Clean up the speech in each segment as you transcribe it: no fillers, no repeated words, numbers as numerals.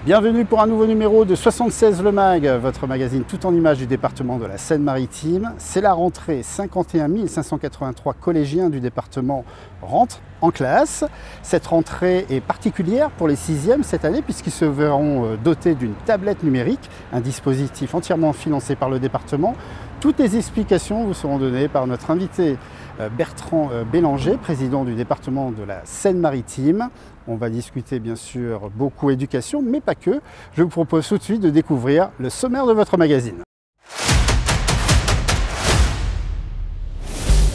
Bienvenue pour un nouveau numéro de 76 Le Mag, votre magazine tout en images du département de la Seine-Maritime. C'est la rentrée, 51 583 collégiens du département rentrent en classe. Cette rentrée est particulière pour les 6e cette année puisqu'ils se verront dotés d'une tablette numérique, un dispositif entièrement financé par le département. Toutes les explications vous seront données par notre invité Bertrand Bélanger, président du département de la Seine-Maritime. On va discuter bien sûr beaucoup éducation, mais pas que. Je vous propose tout de suite de découvrir le sommaire de votre magazine.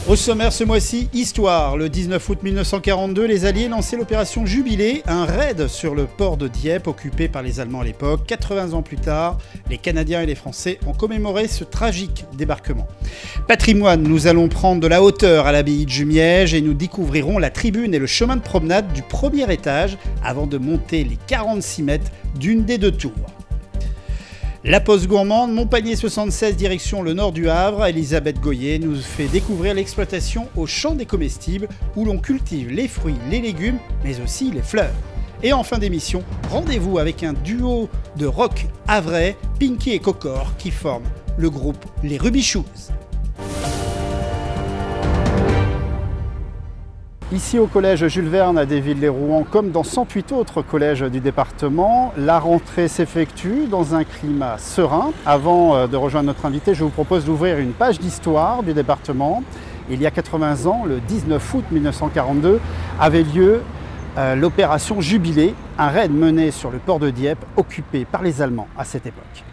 Au sommaire ce mois-ci, histoire. Le 19 août 1942, les Alliés lançaient l'opération Jubilé, un raid sur le port de Dieppe occupé par les Allemands à l'époque. 80 ans plus tard, les Canadiens et les Français ont commémoré ce tragique débarquement. Patrimoine, nous allons prendre de la hauteur à l'abbaye de Jumièges et nous découvrirons la tribune et le chemin de promenade du premier étage avant de monter les 46 mètres d'une des deux tours. La Poste Gourmande, Montpellier 76, direction le nord du Havre. Elisabeth Goyer nous fait découvrir l'exploitation au champ des comestibles où l'on cultive les fruits, les légumes, mais aussi les fleurs. Et en fin d'émission, rendez-vous avec un duo de rock havrais, Pinky et Cocor, qui forment le groupe Les Rubichous. Ici au collège Jules Verne à Desvilles-les-Rouen, comme dans 108 autres collèges du département, la rentrée s'effectue dans un climat serein. Avant de rejoindre notre invité, je vous propose d'ouvrir une page d'histoire du département. Il y a 80 ans, le 19 août 1942, avait lieu l'opération Jubilé, un raid mené sur le port de Dieppe, occupé par les Allemands à cette époque.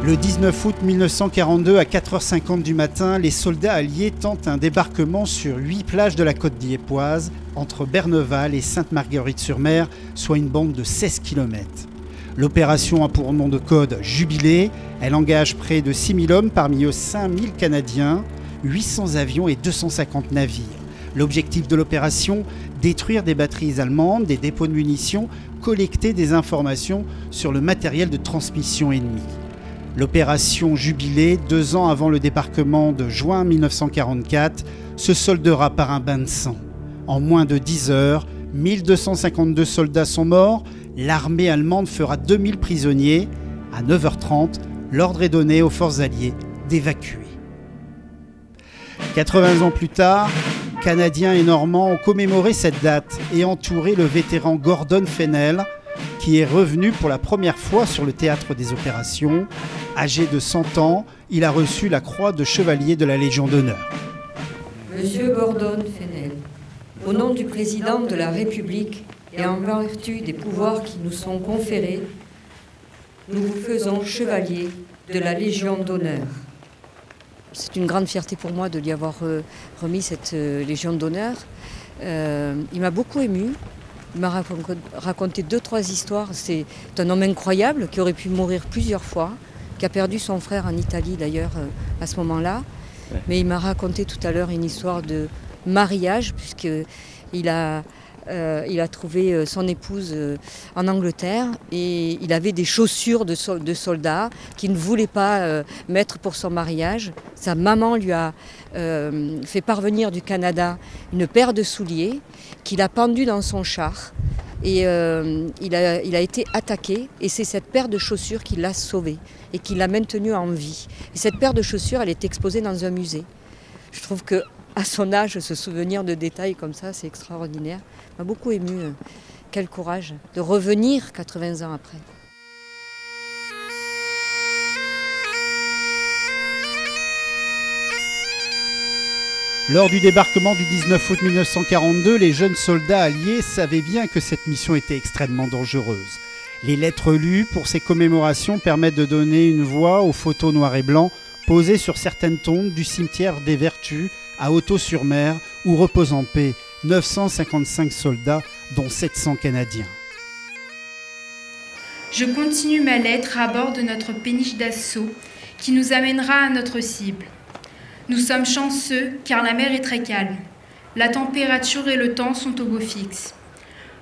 Le 19 août 1942, à 4h50 du matin, les soldats alliés tentent un débarquement sur 8 plages de la côte dieppoise, entre Berneval et Sainte-Marguerite-sur-Mer, soit une bande de 16 km. L'opération a pour nom de code Jubilé. Elle engage près de 6000 hommes, parmi eux 5000 Canadiens, 800 avions et 250 navires. L'objectif de l'opération, détruire des batteries allemandes, des dépôts de munitions, collecter des informations sur le matériel de transmission ennemi. L'opération Jubilé, 2 ans avant le débarquement de juin 1944, se soldera par un bain de sang. En moins de 10 heures, 1252 soldats sont morts, l'armée allemande fera 2000 prisonniers. À 9h30, l'ordre est donné aux forces alliées d'évacuer. 80 ans plus tard, Canadiens et Normands ont commémoré cette date et entouré le vétéran Gordon Fennell, qui est revenu pour la première fois sur le théâtre des opérations. Âgé de 100 ans, il a reçu la croix de chevalier de la Légion d'honneur. Monsieur Gordon Fennell, au nom du président de la République et en vertu des pouvoirs qui nous sont conférés, nous vous faisons chevalier de la Légion d'honneur. C'est une grande fierté pour moi de lui avoir remis cette Légion d'honneur. Il m'a beaucoup ému. Il m'a raconté 2-3 histoires. C'est un homme incroyable qui aurait pu mourir plusieurs fois, qui a perdu son frère en Italie d'ailleurs à ce moment-là. Ouais. Mais il m'a raconté tout à l'heure une histoire de mariage, puisqu'il a trouvé son épouse en Angleterre et il avait des chaussures de soldats qu'il ne voulait pas mettre pour son mariage. Sa maman lui a fait parvenir du Canada une paire de souliers qu'il a pendu dans son char et il a été attaqué et c'est cette paire de chaussures qui l'a sauvé et qui l'a maintenu en vie. Et cette paire de chaussures, elle est exposée dans un musée. Je trouve que à son âge, se souvenir de détails comme ça, c'est extraordinaire. Ça m'a beaucoup ému. Quel courage de revenir 80 ans après. Lors du débarquement du 19 août 1942, les jeunes soldats alliés savaient bien que cette mission était extrêmement dangereuse. Les lettres lues pour ces commémorations permettent de donner une voix aux photos noir et blanc posées sur certaines tombes du cimetière des Vertus à Hautot-sur-Mer où reposent en paix 955 soldats, dont 700 Canadiens. Je continue ma lettre à bord de notre péniche d'assaut qui nous amènera à notre cible. Nous sommes chanceux car la mer est très calme. La température et le temps sont au beau fixe.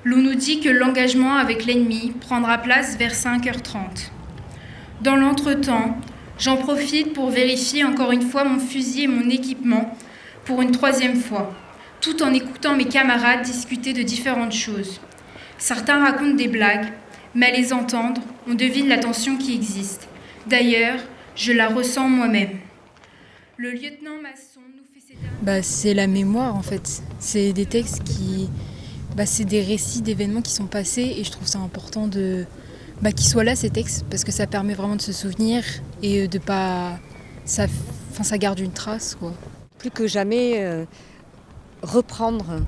L'on nous dit que l'engagement avec l'ennemi prendra place vers 5h30. Dans l'entretemps, j'en profite pour vérifier encore une fois mon fusil et mon équipement pour une 3e fois, tout en écoutant mes camarades discuter de différentes choses. Certains racontent des blagues, mais à les entendre, on devine la tension qui existe. D'ailleurs, je la ressens moi-même. Le lieutenant Masson nous fait ces... C'est la mémoire en fait. C'est des textes qui... c'est des récits d'événements qui sont passés et je trouve ça important qu'ils soient là ces textes parce que ça permet vraiment de se souvenir et de pas... ça garde une trace quoi. Plus que jamais, reprendre,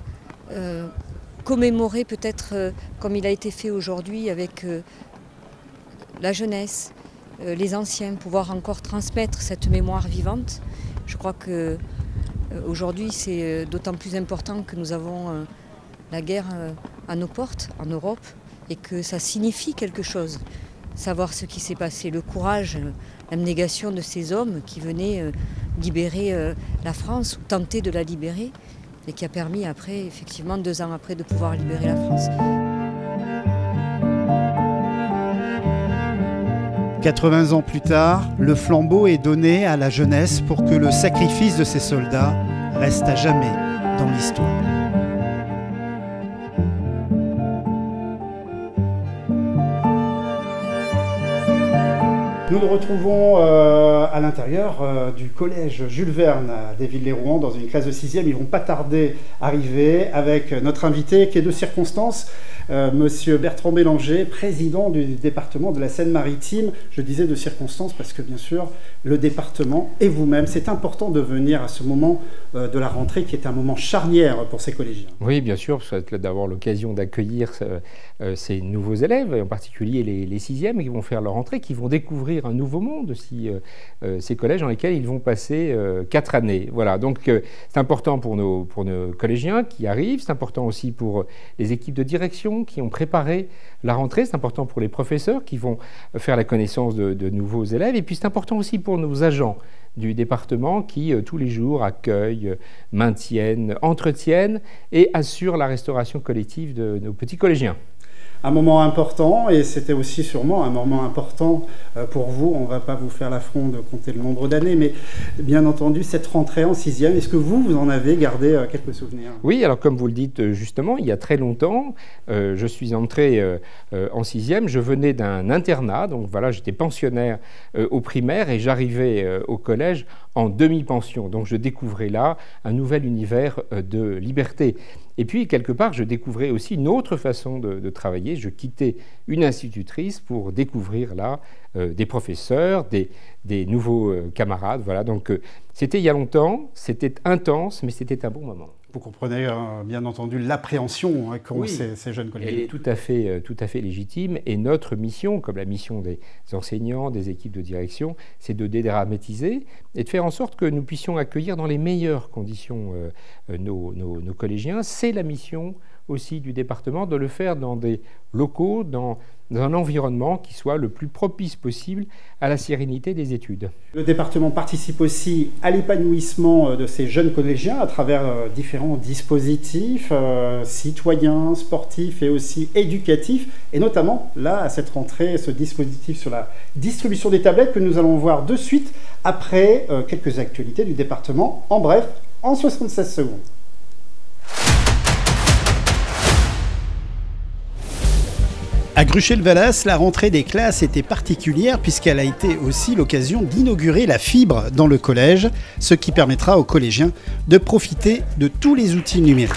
commémorer peut-être comme il a été fait aujourd'hui avec la jeunesse, les anciens, pouvoir encore transmettre cette mémoire vivante. Je crois qu'aujourd'hui c'est d'autant plus important que nous avons la guerre à nos portes en Europe et que ça signifie quelque chose. Savoir ce qui s'est passé, le courage, l'abnégation de ces hommes qui venaient libérer la France ou tenter de la libérer et qui a permis après, effectivement, 2 ans après, de pouvoir libérer la France. 80 ans plus tard, le flambeau est donné à la jeunesse pour que le sacrifice de ces soldats reste à jamais dans l'histoire. Nous nous retrouvons à l'intérieur du collège Jules Verne à Desville-les-Rouen dans une classe de 6e. Ils vont pas tarder à arriver avec notre invité qui est de circonstance, Monsieur Bertrand Bélanger, président du département de la Seine-Maritime. Je disais de circonstance parce que bien sûr, le département et vous-même, c'est important de venir à ce moment de la rentrée qui est un moment charnière pour ces collégiens. Oui, bien sûr, ça va être d'avoir l'occasion d'accueillir ces nouveaux élèves, et en particulier les 6e qui vont faire leur rentrée, qui vont découvrir un nouveau monde aussi, ces collèges dans lesquels ils vont passer 4 années. Voilà, donc c'est important pour nos collégiens qui arrivent, c'est important aussi pour les équipes de direction qui ont préparé la rentrée, c'est important pour les professeurs qui vont faire la connaissance de nouveaux élèves, et puis c'est important aussi pour nos agents du département qui, tous les jours, accueillent, maintiennent, entretiennent et assurent la restauration collective de nos petits collégiens. Un moment important, et c'était aussi sûrement un moment important pour vous. On ne va pas vous faire l'affront de compter le nombre d'années, mais bien entendu, cette rentrée en 6e, est-ce que vous en avez gardé quelques souvenirs? Oui, alors comme vous le dites justement, il y a très longtemps, je suis entré en 6e, je venais d'un internat, donc voilà, j'étais pensionnaire au primaire et j'arrivais au collège en demi-pension. Donc je découvrais là un nouvel univers de liberté. Et puis, quelque part, je découvrais aussi une autre façon de travailler. Je quittais une institutrice pour découvrir là des professeurs, des nouveaux camarades. Voilà. Donc, c'était il y a longtemps, c'était intense, mais c'était un bon moment. Vous comprenez bien entendu l'appréhension qu'ont ces jeunes collègues. Elle est tout à fait légitime. Et notre mission, comme la mission des enseignants, des équipes de direction, c'est de dédramatiser et de faire en sorte que nous puissions accueillir dans les meilleures conditions nos collégiens. C'est la mission aussi du département de le faire dans des locaux, dans un environnement qui soit le plus propice possible à la sérénité des études. Le département participe aussi à l'épanouissement de ces jeunes collégiens à travers différents dispositifs citoyens, sportifs et aussi éducatifs, et notamment là à cette rentrée, ce dispositif sur la distribution des tablettes que nous allons voir de suite après quelques actualités du département, en bref, en 76 secondes. À Gruchet-le-Valas, la rentrée des classes était particulière puisqu'elle a été aussi l'occasion d'inaugurer la fibre dans le collège, ce qui permettra aux collégiens de profiter de tous les outils numériques.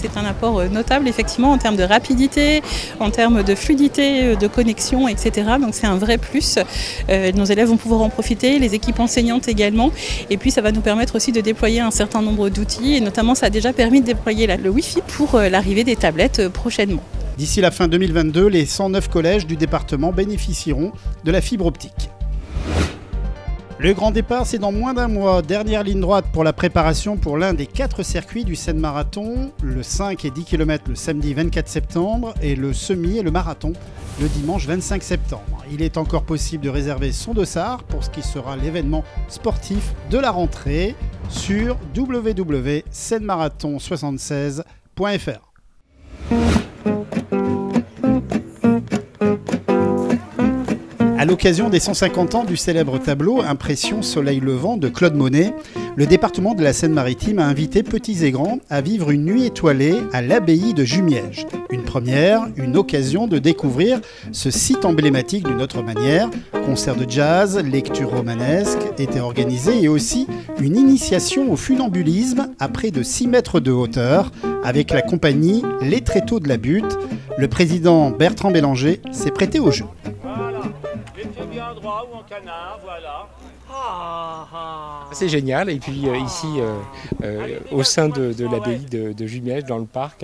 C'est un apport notable effectivement en termes de rapidité, en termes de fluidité, de connexion, etc. Donc c'est un vrai plus. Nos élèves vont pouvoir en profiter, les équipes enseignantes également. Et puis ça va nous permettre aussi de déployer un certain nombre d'outils. Et notamment ça a déjà permis de déployer le Wi-Fi pour l'arrivée des tablettes prochainement. D'ici la fin 2022, les 109 collèges du département bénéficieront de la fibre optique. Le grand départ, c'est dans moins d'un mois. Dernière ligne droite pour la préparation pour l'un des 4 circuits du Seine Marathon, le 5 et 10 km le samedi 24 septembre et le semi et le marathon le dimanche 25 septembre. Il est encore possible de réserver son dossard pour ce qui sera l'événement sportif de la rentrée sur www.seinemarathon76.fr. À À l'occasion des 150 ans du célèbre tableau Impression Soleil Levant de Claude Monet, le département de la Seine-Maritime a invité petits et grands à vivre une nuit étoilée à l'abbaye de Jumièges. Une première, une occasion de découvrir ce site emblématique d'une autre manière. Concerts de jazz, lectures romanesques étaient organisés et aussi une initiation au funambulisme à près de 6 mètres de hauteur avec la compagnie Les Tréteaux de la Butte. Le président Bertrand Bélanger s'est prêté au jeu. Voilà, les pieds bien droits ou en canard, voilà. C'est génial. Et puis ici, au sein de l'abbaye de Jumièges, dans le parc,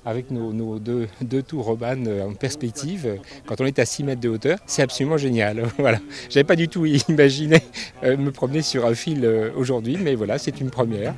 avec nos deux tours romanes en perspective, quand on est à 6 mètres de hauteur, c'est absolument génial. Voilà. Je n'avais pas du tout imaginé me promener sur un fil aujourd'hui, mais voilà, c'est une première.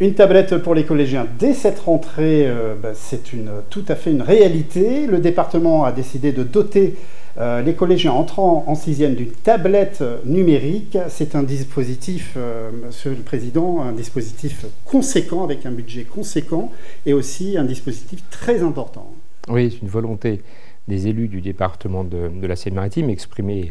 Une tablette pour les collégiens dès cette rentrée, c'est tout à fait une réalité. Le département a décidé de doter les collégiens entrant en 6e d'une tablette numérique. C'est un dispositif, Monsieur le Président, un dispositif conséquent avec un budget conséquent et aussi un dispositif très important. Oui, c'est une volonté des élus du département de la Seine-Maritime exprimée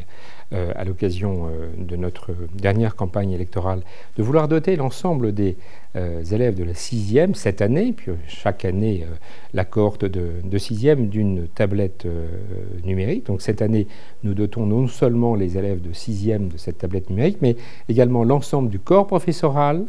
à l'occasion de notre dernière campagne électorale, de vouloir doter l'ensemble des élèves de la 6e cette année, puis chaque année la cohorte de 6e d'une tablette numérique. Donc cette année, nous dotons non seulement les élèves de 6e de cette tablette numérique, mais également l'ensemble du corps professoral,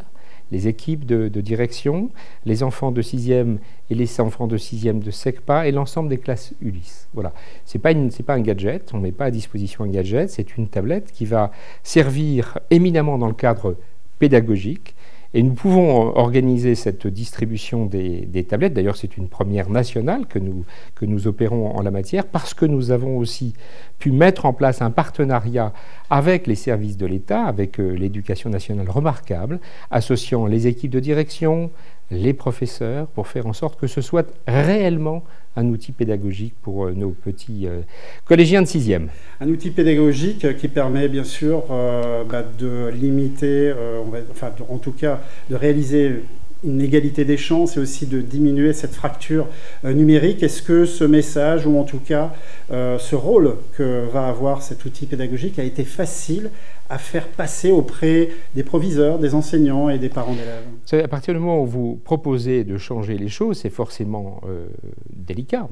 les équipes de direction, les enfants de 6e et les enfants de 6e de SECPA et l'ensemble des classes Ulysse. Voilà. C'est pas un gadget, on ne met pas à disposition un gadget, c'est une tablette qui va servir éminemment dans le cadre pédagogique. Et nous pouvons organiser cette distribution des tablettes. D'ailleurs, c'est une première nationale que nous opérons en la matière parce que nous avons aussi pu mettre en place un partenariat avec les services de l'État, avec l'éducation nationale remarquable, associant les équipes de direction, les professeurs, pour faire en sorte que ce soit réellement un outil pédagogique pour nos petits collégiens de 6e. Un outil pédagogique qui permet bien sûr de limiter, en tout cas de réaliser une égalité des chances et aussi de diminuer cette fracture numérique. Est-ce que ce message, ou en tout cas ce rôle que va avoir cet outil pédagogique a été facile à faire passer auprès des proviseurs, des enseignants et des parents d'élèves? À partir du moment où vous proposez de changer les choses, c'est forcément délicat.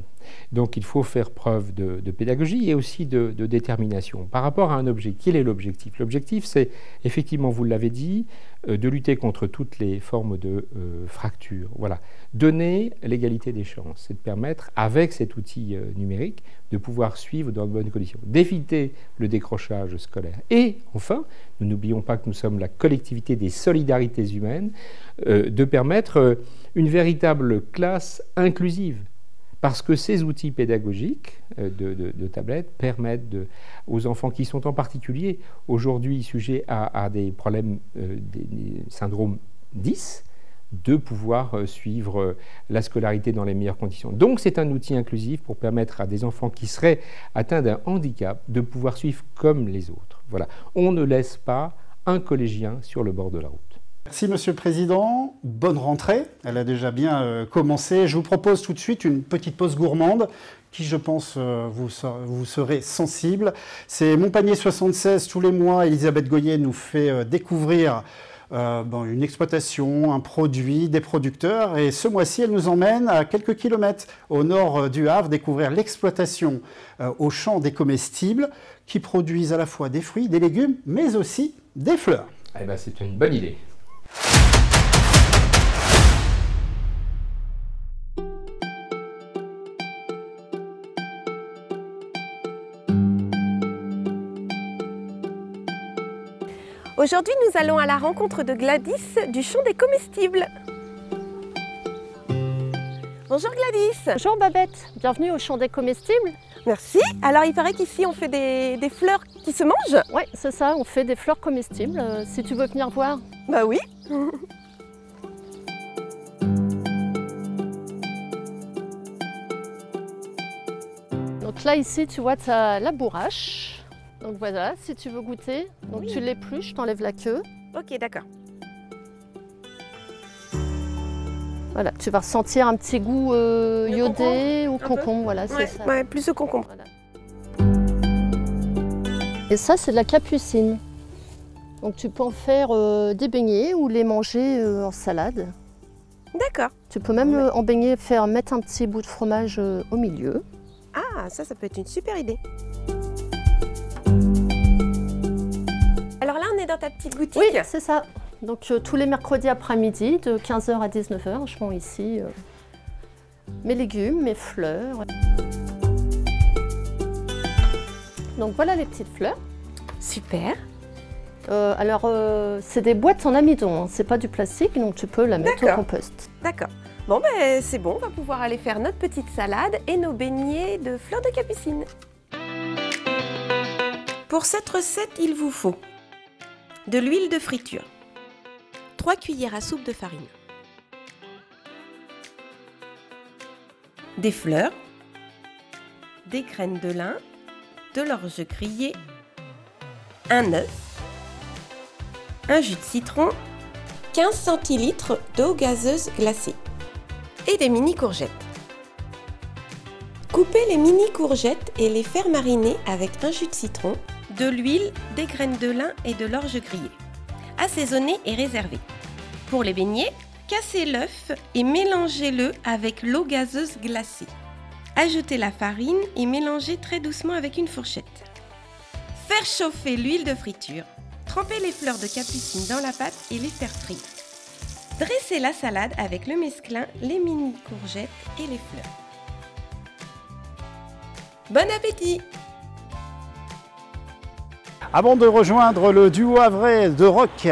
Donc il faut faire preuve de pédagogie et aussi de détermination. Par rapport à un objet, quel est l'objectif? L'objectif, c'est effectivement, vous l'avez dit, de lutter contre toutes les formes de fractures. Voilà. Donner l'égalité des chances, c'est de permettre, avec cet outil numérique, de pouvoir suivre dans de bonnes conditions, d'éviter le décrochage scolaire. Et enfin, nous n'oublions pas que nous sommes la collectivité des solidarités humaines, de permettre une véritable classe inclusive. Parce que ces outils pédagogiques de tablettes permettent aux enfants qui sont en particulier aujourd'hui sujets à des problèmes, des syndromes 10, de pouvoir suivre la scolarité dans les meilleures conditions. Donc c'est un outil inclusif pour permettre à des enfants qui seraient atteints d'un handicap de pouvoir suivre comme les autres. Voilà. On ne laisse pas un collégien sur le bord de la route. Merci Monsieur le Président, bonne rentrée, elle a déjà bien commencé. Je vous propose tout de suite une petite pause gourmande qui, je pense, vous serez sensible. C'est Mon Panier 76, tous les mois, Elisabeth Goyer nous fait découvrir une exploitation, un produit, des producteurs. Et ce mois-ci, elle nous emmène à quelques kilomètres au nord du Havre, découvrir l'exploitation au champ des comestibles qui produisent à la fois des fruits, des légumes, mais aussi des fleurs. Eh ben, c'est une bonne idée. Aujourd'hui, nous allons à la rencontre de Gladys du champ des comestibles. Bonjour Gladys. Bonjour Babette, bienvenue au champ des comestibles. Merci. Alors il paraît qu'ici on fait des fleurs qui se mangent. Oui, c'est ça, on fait des fleurs comestibles, si tu veux venir voir. Bah oui. Donc là ici tu vois tu as la bourrache. Donc voilà, si tu veux goûter, donc Oui. tu l'épluches, t'enlèves la queue. Ok, d'accord. Voilà, tu vas ressentir un petit goût iodé ou peu. concombre, voilà, c'est Ouais, ça. ouais, plus de concombre. Voilà. Et ça, c'est de la capucine. Donc tu peux en faire des beignets ou les manger en salade. D'accord. Tu peux même en beignet mettre un petit bout de fromage au milieu. Ah, ça peut être une super idée. Alors là, on est dans ta petite boutique. Oui, c'est ça. Donc tous les mercredis après-midi, de 15h à 19h, je vends ici mes légumes, mes fleurs. Donc voilà les petites fleurs. Super. Alors c'est des boîtes en amidon, hein. C'est pas du plastique, donc tu peux la mettre au D'accord. compost. D'accord. Bon, ben c'est bon, on va pouvoir aller faire notre petite salade et nos beignets de fleurs de capucine. Pour cette recette, il vous faut de l'huile de friture, 3 cuillères à soupe de farine, des fleurs, des graines de lin, de l'orge grillée, un œuf, un jus de citron, 15 centilitres d'eau gazeuse glacée et des mini courgettes. Coupez les mini courgettes et les faire mariner avec un jus de citron, de l'huile, des graines de lin et de l'orge grillée. Assaisonner et réserver. Pour les beignets, cassez l'œuf et mélangez-le avec l'eau gazeuse glacée. Ajoutez la farine et mélangez très doucement avec une fourchette. Faire chauffer l'huile de friture. Tremper les fleurs de capucine dans la pâte et les faire frire. Dressez la salade avec le mesclun, les mini courgettes et les fleurs. Bon appétit! Avant de rejoindre le duo havrais de rock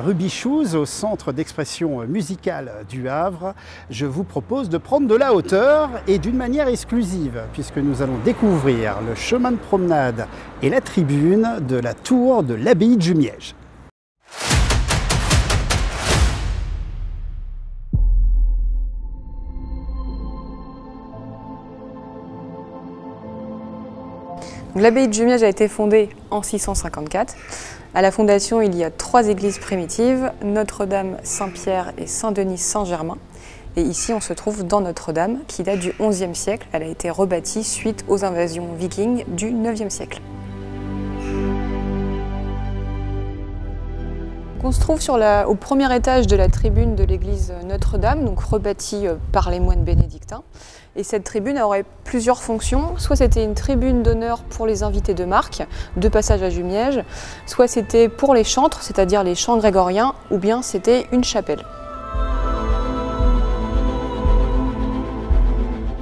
Ruby Shoes au centre d'expression musicale du Havre, je vous propose de prendre de la hauteur et d'une manière exclusive, puisque nous allons découvrir le chemin de promenade et la tribune de la tour de l'abbaye de Jumièges. L'abbaye de Jumièges a été fondée en 654. À la fondation, il y a 3 églises primitives, Notre-Dame, Saint-Pierre et Saint-Denis Saint-Germain. Et ici, on se trouve dans Notre-Dame, qui date du XIe siècle. Elle a été rebâtie suite aux invasions vikings du IXe siècle. On se trouve au premier étage de la tribune de l'église Notre-Dame, donc rebâtie par les moines bénédictins. Et cette tribune aurait plusieurs fonctions. Soit c'était une tribune d'honneur pour les invités de marque, de passage à Jumièges, soit c'était pour les chantres, c'est-à-dire les chants grégoriens, ou bien c'était une chapelle.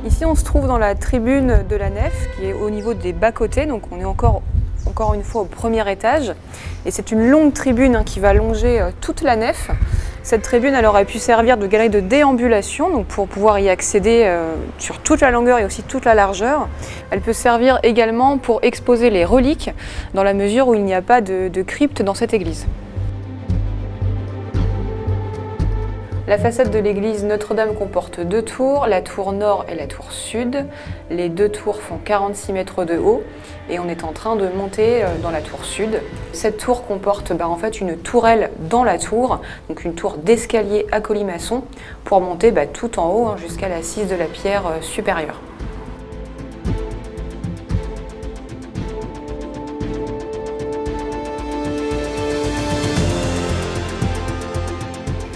Ici, on se trouve dans la tribune de la nef, qui est au niveau des bas-côtés, donc on est encore une fois au premier étage. Et c'est une longue tribune qui va longer toute la nef. Cette tribune, elle aurait pu servir de galerie de déambulation, donc pour pouvoir y accéder sur toute la longueur et aussi toute la largeur. Elle peut servir également pour exposer les reliques, dans la mesure où il n'y a pas de crypte dans cette église. La façade de l'église Notre-Dame comporte 2 tours, la tour nord et la tour sud. Les 2 tours font 46 mètres de haut et on est en train de monter dans la tour sud. Cette tour comporte en fait une tourelle dans la tour, donc une tour d'escalier à colimaçon pour monter tout en haut jusqu'à l'assise de la pierre supérieure.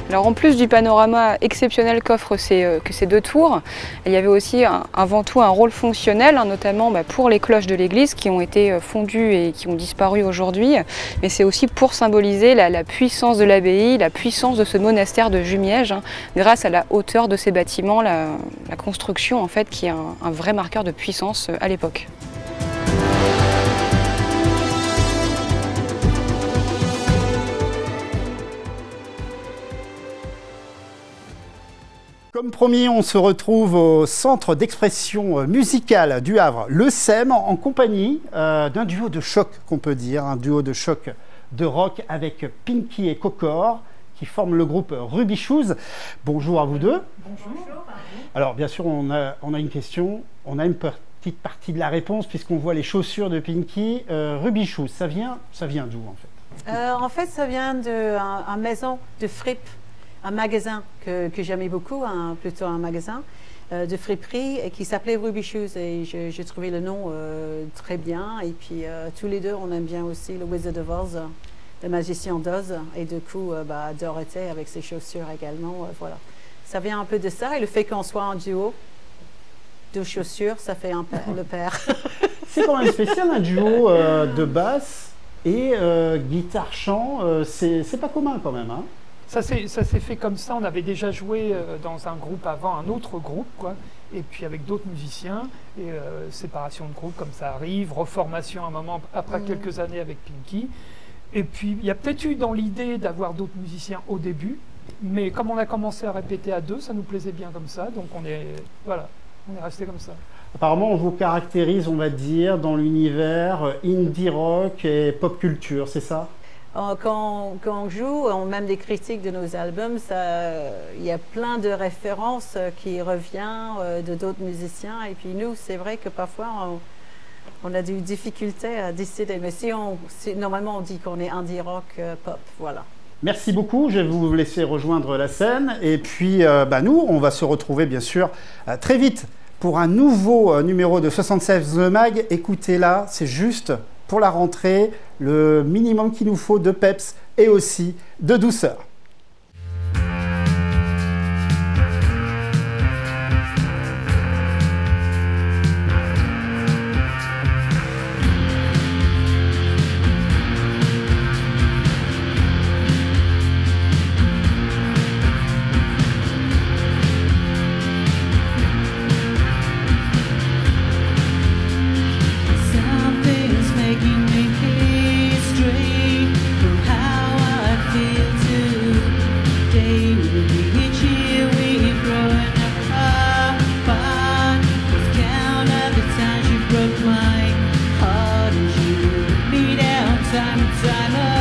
Alors en plus du panorama exceptionnel qu'offrent ces 2 tours, il y avait aussi avant tout un rôle fonctionnel, notamment pour les cloches de l'église qui ont été fondues et qui ont disparu aujourd'hui. Mais c'est aussi pour symboliser la puissance de l'abbaye, la puissance de ce monastère de Jumièges, grâce à la hauteur de ces bâtiments, la construction en fait qui est un vrai marqueur de puissance à l'époque. Comme promis, on se retrouve au centre d'expression musicale du Havre, le CEM, en compagnie d'un duo de choc, qu'on peut dire, un duo de choc de rock avec Pinky et Kokor, qui forment le groupe Ruby Shoes. Bonjour à vous deux. Bonjour. Alors bien sûr, on a une question. On a petite partie de la réponse puisqu'on voit les chaussures de Pinky. Ruby Shoes, ça vient d'où en fait? En fait, ça vient d'une maison de fripe, un magasin que j'aimais beaucoup, plutôt un magasin de friperie qui s'appelait Ruby Shoes et j'ai trouvé le nom très bien. Et puis tous les deux, on aime bien aussi le Wizard of Oz, le magicien d'Oz, et du coup, Dorothée avec ses chaussures également. Voilà. Ça vient un peu de ça et le fait qu'on soit en duo de chaussures, ça fait le père. C'est quand même spécial, un duo de basse et guitare-chant, c'est pas commun quand même. Hein. Ça s'est fait comme ça, on avait déjà joué dans un groupe avant, un autre groupe, quoi, et puis avec d'autres musiciens, et séparation de groupe comme ça arrive, reformation à un moment, après quelques années avec Pinky. Et puis il y a peut-être eu dans l'idée d'avoir d'autres musiciens au début, mais comme on a commencé à répéter à deux, ça nous plaisait bien comme ça, donc on est resté comme ça. Apparemment, on vous caractérise, on va dire, dans l'univers indie rock et pop culture, c'est ça? Quand on joue, on même des critiques de nos albums, il y a plein de références qui reviennent de d'autres musiciens. Et puis nous, c'est vrai que parfois, on a des difficultés à décider. Mais normalement, on dit qu'on est indie rock pop, voilà. Merci beaucoup, je vais vous laisser rejoindre la scène. Et puis, nous, on va se retrouver, bien sûr, très vite pour un nouveau numéro de 76 The Mag. Écoutez-la, c'est juste pour la rentrée, le minimum qu'il nous faut de peps et aussi de douceur. Time and time